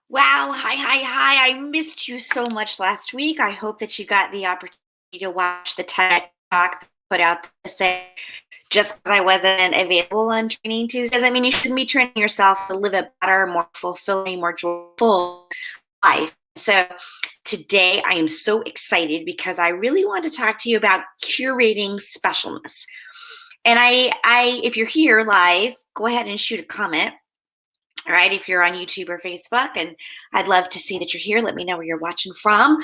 Wow. Hi. I missed you so much last week. I hope that you got the opportunity to watch the TED Talk put out to say just because I wasn't available on Training Tuesdays, I mean, you shouldn't be training yourself to live a better, more fulfilling, more joyful life. So today I am so excited because I really want to talk to you about curating specialness. And if you're here live, go ahead and shoot a comment. All right, if you're on YouTube or Facebook, and I'd love to see that you're here. Let me know where you're watching from.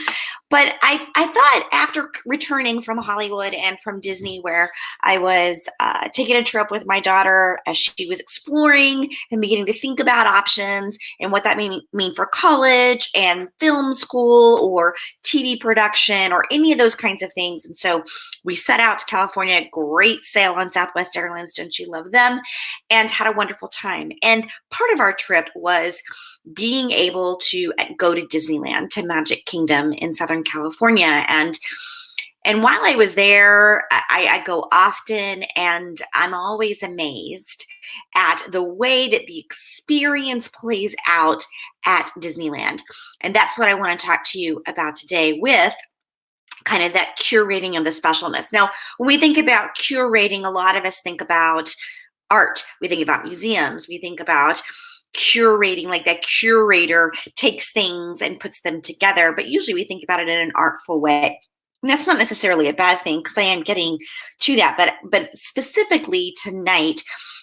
But I thought after returning from Hollywood and from Disney, where I was taking a trip with my daughter as she was exploring and beginning to think about options and what that mean for college and film school or TV production or any of those kinds of things. And so we set out to California, great sale on Southwest Airlines. Don't you love them? And had a wonderful time. And part of our trip was being able to go to Disneyland, to Magic Kingdom in Southern California. And while I was there, I go often, and I'm always amazed at the way that the experience plays out at Disneyland. And that's what I want to talk to you about today with kind of that curating of the specialness. Now, when we think about curating, a lot of us think about art. We think about museums. We think about curating, like that curator takes things and puts them together. But usually we think about it in an artful way. And that's not necessarily a bad thing because I am getting to that. But specifically tonight,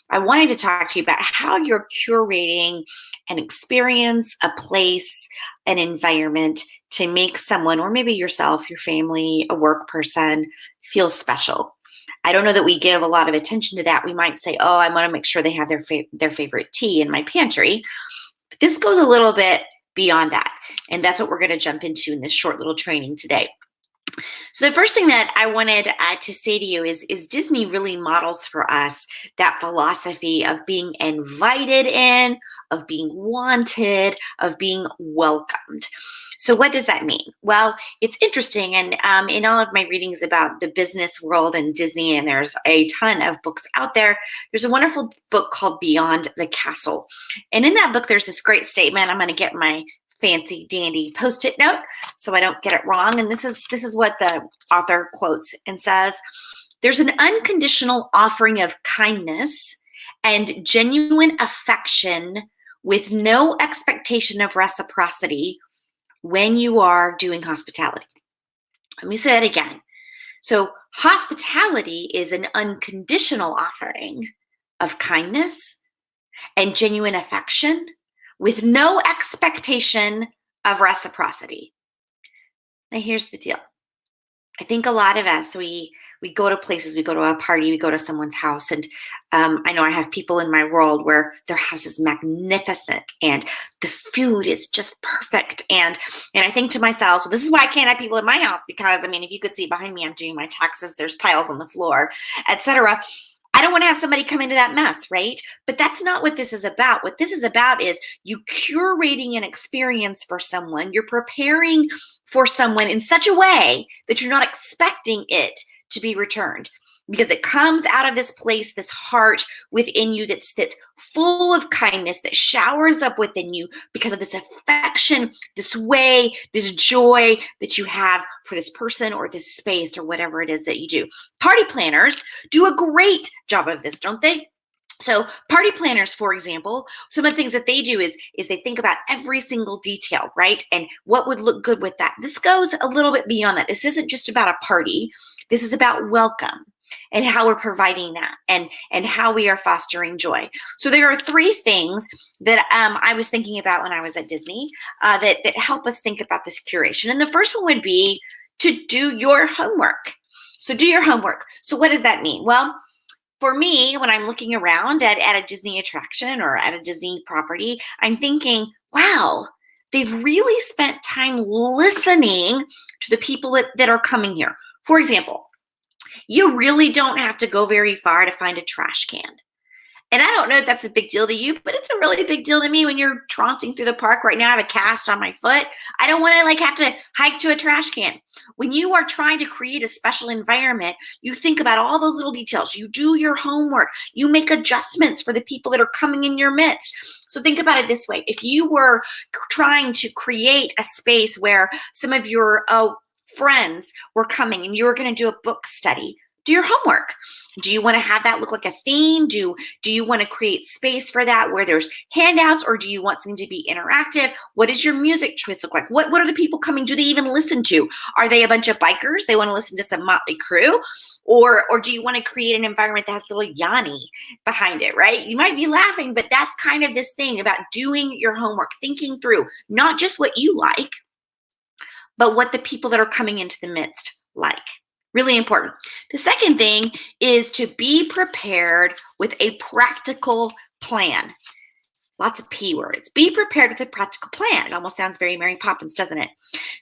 I wanted to talk to you about how you're curating an experience, a place, an environment to make someone, or maybe yourself, your family, a work person, feel special. I don't know that we give a lot of attention to that. We might say, oh, I want to make sure they have their favorite tea in my pantry. But this goes a little bit beyond that. And that's what we're going to jump into in this short little training today. So the first thing that I wanted to say to you is Disney really models for us that philosophy of being invited in, of being wanted, of being welcomed. So what does that mean? Well, it's interesting. And in all of my readings about the business world and Disney, and there's a ton of books out there, there's a wonderful book called Beyond the Castle. And in that book, there's this great statement. I'm going to get my fancy dandy post-it note so I don't get it wrong. And this is what the author quotes and says, there's an unconditional offering of kindness and genuine affection with no expectation of reciprocity when you are doing hospitality. Let me say that again. So hospitality is an unconditional offering of kindness and genuine affection with no expectation of reciprocity. Now, here's the deal. I think a lot of us, we go to places, we go to a party, we go to someone's house, and I know I have people in my world where their house is magnificent and the food is just perfect. And I think to myself, so this is why I can't have people in my house because, I mean, if you could see behind me, I'm doing my taxes, there's piles on the floor, etc. I don't want to have somebody come into that mess, right? But that's not what this is about. What this is about is you curating an experience for someone. You're preparing for someone in such a way that you're not expecting it to be returned because it comes out of this place, this heart within you that's full of kindness, that showers up within you because of this affection, this way, this joy that you have for this person or this space or whatever it is that you do. Party planners do a great job of this, don't they? So party planners, for example, some of the things that they do is they think about every single detail, right? And what would look good with that. This goes a little bit beyond that. This isn't just about a party. This is about welcome and how we're providing that and how we are fostering joy. So there are three things that I was thinking about when I was at Disney that help us think about this curation. And the first one would be to do your homework. So do your homework. So what does that mean? Well, for me, when I'm looking around at a Disney attraction or at a Disney property, I'm thinking, wow, they've really spent time listening to the people that are coming here. For example, you really don't have to go very far to find a trash can. And I don't know if that's a big deal to you, but it's a really big deal to me when you're trouncing through the park. Right now, I have a cast on my foot. I don't want to like have to hike to a trash can. When you are trying to create a special environment, you think about all those little details. You do your homework. You make adjustments for the people that are coming in your midst. So think about it this way. If you were trying to create a space where some of your friends were coming and you were going to do a book study, do your homework. Do you want to have that look like a theme? Do you want to create space for that where there's handouts, or do you want something to be interactive? What does your music choice look like? What are the people coming? Do they even listen to? Are they a bunch of bikers? They want to listen to some Motley Crue? Or do you want to create an environment that has a little Yanni behind it, right? You might be laughing, but that's kind of this thing about doing your homework, thinking through not just what you like, but what the people that are coming into the midst like. Really important. The second thing is to be prepared with a practical plan. Lots of P words. Be prepared with a practical plan. It almost sounds very Mary Poppins, doesn't it?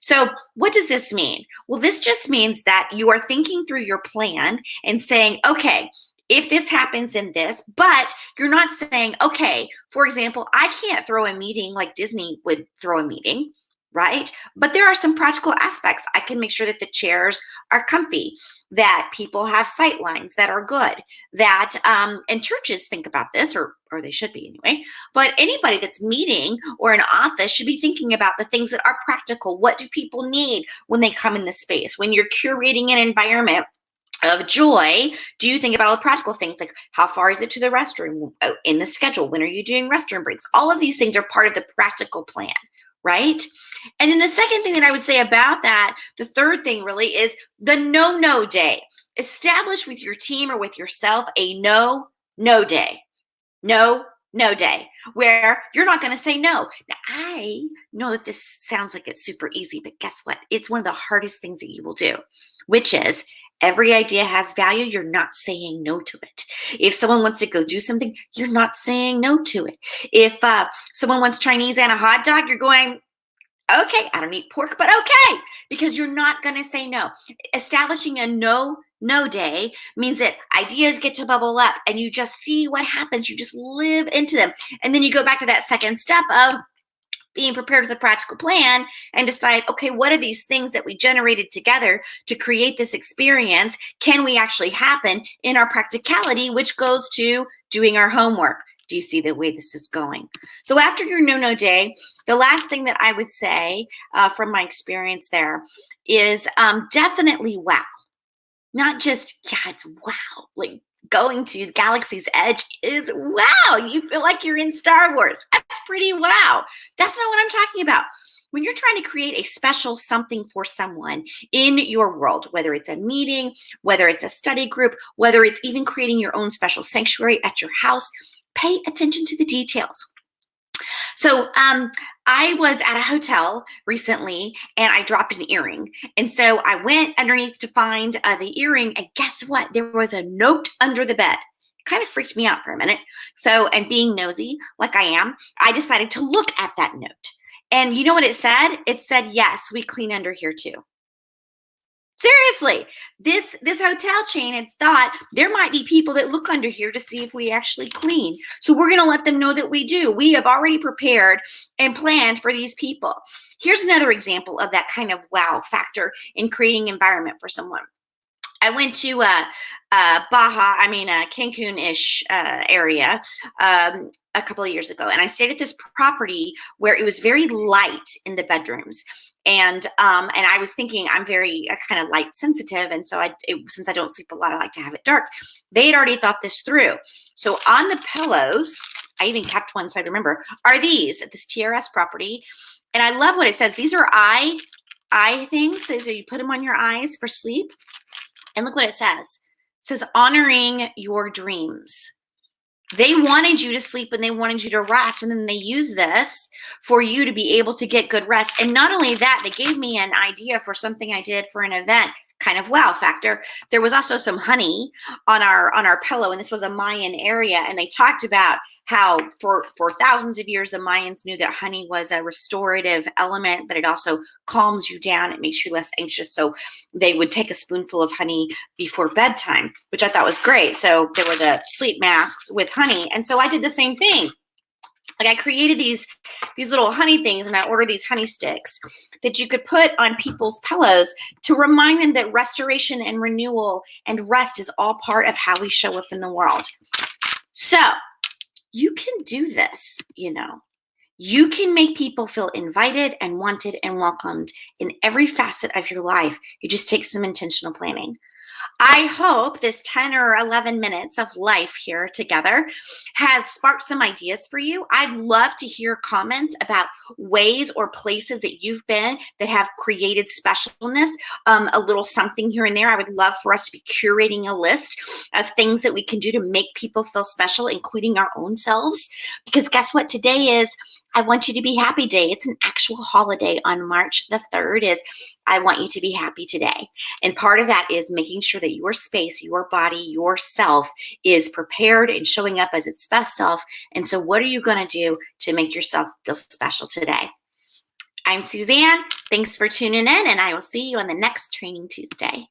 So what does this mean? Well, this just means that you are thinking through your plan and saying, okay, if this happens, then this, but you're not saying, okay, for example, I can't throw a meeting like Disney would throw a meeting, right? But there are some practical aspects. I can make sure that the chairs are comfy, that people have sight lines that are good, that, and churches think about this, or they should be anyway, but anybody that's meeting or an office should be thinking about the things that are practical. What do people need when they come in the space? When you're curating an environment of joy, do you think about all the practical things like how far is it to the restroom in the schedule? When are you doing restroom breaks? All of these things are part of the practical plan, right? And then the second thing that I would say about that, the third thing really is the no day. Establish with your team or with yourself a no day. No day where you're not going to say no. Now, I know that this sounds like it's super easy, but guess what? It's one of the hardest things that you will do, which is every idea has value. You're not saying no to it. If someone wants to go do something, you're not saying no to it. If someone wants Chinese and a hot dog, you're going, okay, I don't eat pork, but okay, because you're not going to say no. Establishing a no day means that ideas get to bubble up and you just see what happens. You just live into them. And then you go back to that second step of being prepared with a practical plan and decide, okay, what are these things that we generated together to create this experience? Can we actually happen in our practicality, which goes to doing our homework? Do you see the way this is going? So after your no day, the last thing that I would say from my experience there is definitely wow. Not just, yeah, it's wow. Like going to Galaxy's Edge is wow. You feel like you're in Star Wars. That's pretty wow. That's not what I'm talking about. When you're trying to create a special something for someone in your world, whether it's a meeting, whether it's a study group, whether it's even creating your own special sanctuary at your house, pay attention to the details. So I was at a hotel recently and I dropped an earring. And so I went underneath to find the earring. And guess what? There was a note under the bed. Kind of freaked me out for a minute. So, and being nosy like I am, I decided to look at that note. And you know what it said? It said, yes, we clean under here too. Seriously, this hotel chain had thought there might be people that look under here to see if we actually clean. So we're going to let them know that we do. We have already prepared and planned for these people. Here's another example of that kind of wow factor in creating environment for someone. I went to Cancun-ish area a couple of years ago, and I stayed at this property where it was very light in the bedrooms. And I was thinking I'm very kind of light sensitive. And so since I don't sleep a lot, I like to have it dark. They had already thought this through. So on the pillows, I even kept one so I remember, are these at this TRS property. And I love what it says. These are eye things. So you put them on your eyes for sleep. And look what it says. It says, honoring your dreams. They wanted you to sleep and they wanted you to rest. And then they use this for you to be able to get good rest. And not only that, they gave me an idea for something I did for an event, kind of wow factor. There was also some honey on our pillow, and this was a Mayan area. And they talked about how for thousands of years, the Mayans knew that honey was a restorative element, but it also calms you down. It makes you less anxious. So they would take a spoonful of honey before bedtime, which I thought was great. So there were the sleep masks with honey. And so I did the same thing. Like I created these little honey things, and I ordered these honey sticks that you could put on people's pillows to remind them that restoration and renewal and rest is all part of how we show up in the world. So you can do this, you know. You can make people feel invited and wanted and welcomed in every facet of your life. It just takes some intentional planning. I hope this 10 or 11 minutes of life here together has sparked some ideas for you. I'd love to hear comments about ways or places that you've been that have created specialness, a little something here and there. I would love for us to be curating a list of things that we can do to make people feel special, including our own selves. Because guess what today is? I want you to be happy day. It's an actual holiday on March the 3rd is I want you to be happy today. And part of that is making sure that your space, your body, yourself is prepared and showing up as its best self. And so what are you going to do to make yourself feel special today? I'm Suzanne. Thanks for tuning in, and I will see you on the next Training Tuesday.